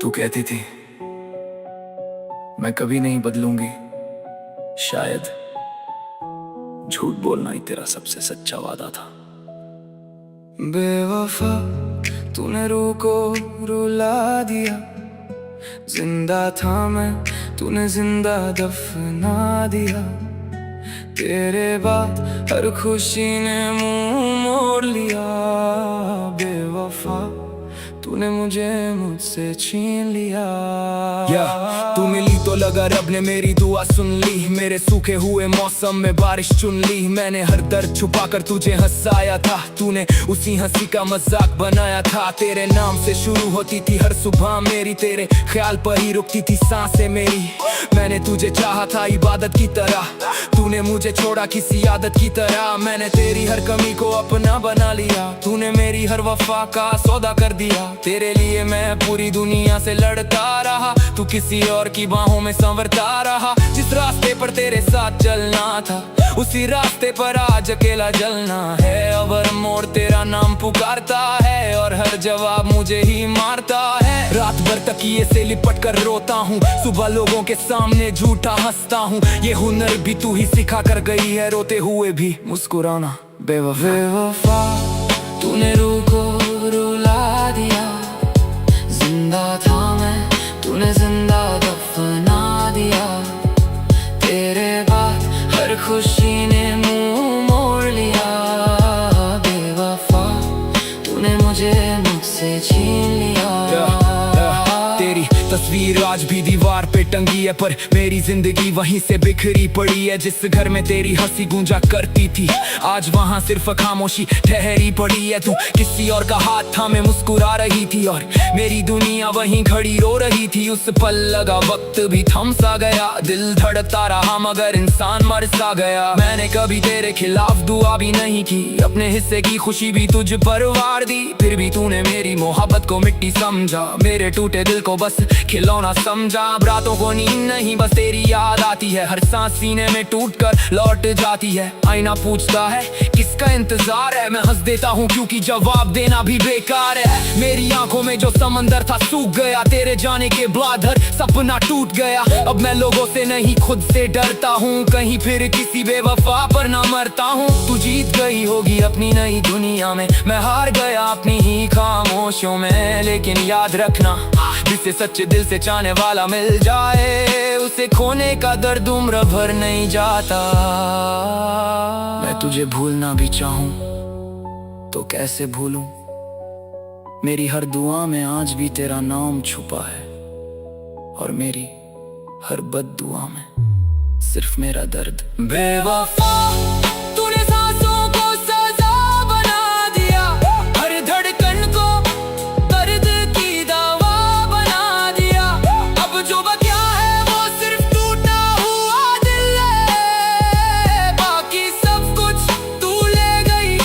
तू कहती थी मैं कभी नहीं बदलूंगी, शायद झूठ बोलना ही तेरा सबसे सच्चा वादा था। बेवफा तूने रूह को रुला दिया, जिंदा था मैं तूने जिंदा दफना दिया। तेरे बाद हर खुशी ने मुंह मोड़ लिया। बेवफा तूने मुझे मुझसे छीन लिया। तू मिली तो लगा रब ने मेरी दुआ सुन ली। मेरे सूखे हुए मौसम में बारिश चुन ली। मैंने हर दर्द छुपा कर तुझे हंसाया था, तूने उसी हंसी का मजाक बनाया था। तेरे नाम से शुरू होती थी हर सुबह मेरी, तेरे ख्याल पर ही रुकती थी सांसें मेरी। मैंने तुझे चाहा था इबादत की तरह, तूने मुझे छोड़ा किसी आदत की तरह। मैंने तेरी हर कमी को अपना बना लिया, तूने मेरी हर वफा का सौदा कर दिया। तेरे लिए मैं पूरी दुनिया से लड़ता रहा, तू किसी और की बाहों में संवरता रहा। जिस रास्ते पर तेरे साथ चलना था, उसी रास्ते पर आज अकेला जलना है। अब हर मोड़ तेरा नाम पुकारता है और हर जवाब मुझे ही मारता है। रात भर तकिए से लिपट कर रोता हूँ, सुबह लोगों के सामने झूठा हंसता हूँ। ये हुनर भी तू ही सिखा कर गई है, रोते हुए भी मुस्कुराना। बेवफा तूने रूह को रुला दिया, जिंदा था मैं तूने जिंदा दफना दिया। तेरे बाद हर खुशी ने मुंह मोड़ लिया। बेवफा तूने मुझे मुझसे छीन लिया। तेरी तस्वीर आज भी दीवार पे टंगी है, पर मेरी जिंदगी वहीं से बिखरी पड़ी है। जिस घर में तेरी हंसी गूंजा करती थी, आज वहाँ सिर्फ खामोशी ठहरी पड़ी है। तू किसी और का हाथ थामे मुस्कुरा रही थी और मेरी दुनिया वहीं खड़ी रो रही थी। उस पल लगा वक्त भी थम सा गया, दिल धड़कता रहा मगर इंसान मर सा गया। मैंने कभी तेरे खिलाफ दुआ भी नहीं की, अपने हिस्से की खुशी भी तुझ पर वार दी। फिर भी तूने मेरी मोहब्बत को मिट्टी समझा, मेरे टूटे दिल को बस खिलौना समझा। अब रातों को नींद नहीं, बस तेरी याद आती है। हर सांस सीने में टूट कर लौट जाती है। आईना पूछता है किसका इंतजार है, मैं हंस देता हूँ क्योंकि जवाब देना भी बेकार है। मेरी आंखों में जो समंदर था सूख गया, तेरे जाने के बाद हर सपना टूट गया। अब मैं लोगों से नहीं खुद से डरता हूँ, कहीं फिर किसी बेवफा पर ना मरता हूँ। तू जीत गई होगी अपनी नई दुनिया में, मैं हार गया अपनी ही खामोशियों में। लेकिन याद रखना, जिसे सच्चे दिल से चाहने वाला मिल जाए, उसे खोने का दर्द उम्र भर नहीं जाता। मैं तुझे भूलना भी चाहूं तो कैसे भूलूं, मेरी हर दुआ में आज भी तेरा नाम छुपा है। और मेरी हर बद दुआ में सिर्फ मेरा दर्द। बेवफा तूने सांसों को सजा बना दिया, हर धड़कन को दर्द की दवा बना दिया। अब जो बचा है वो सिर्फ टूटा हुआ दिल है, बाकी सब कुछ तू ले गई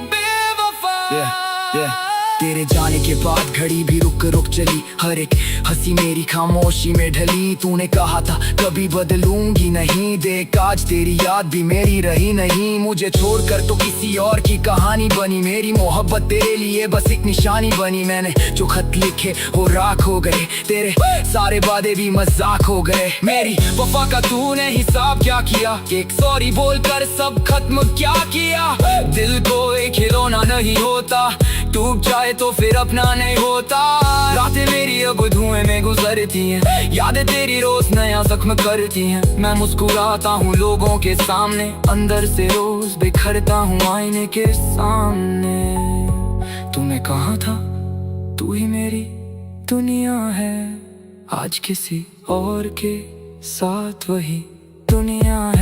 बेवफा। तेरे जाने के बाद घड़ी भी रुक रुक चली, हर एक हंसी मेरी खामोशी में ढली। तूने कहा था कभी बदलूंगी नहीं, देख आज तेरी याद भी मेरी रही नहीं। मुझे छोड़कर तो किसी और की कहानी बनी, मेरी मोहब्बत तेरे लिए बस एक निशानी बनी। मैंने जो खत लिखे वो राख हो गए, तेरे सारे वादे भी मजाक हो गए। मेरी वफा का तूने हिसाब क्या किया, एक सॉरी बोलकर सब खत्म क्या किया। दिल को एक खिलौना नहीं होता, टूट जाए तो फिर अपना नहीं होता। रातें मेरी अब धुएं में गुजरती हैं, यादें तेरी रोज नया जख्म करती हैं। मैं मुस्कुराता हूँ लोगों के सामने, अंदर से रोज बिखरता हूँ आईने के सामने। तूने कहा था तू ही मेरी दुनिया है, आज किसी और के साथ वही दुनिया है।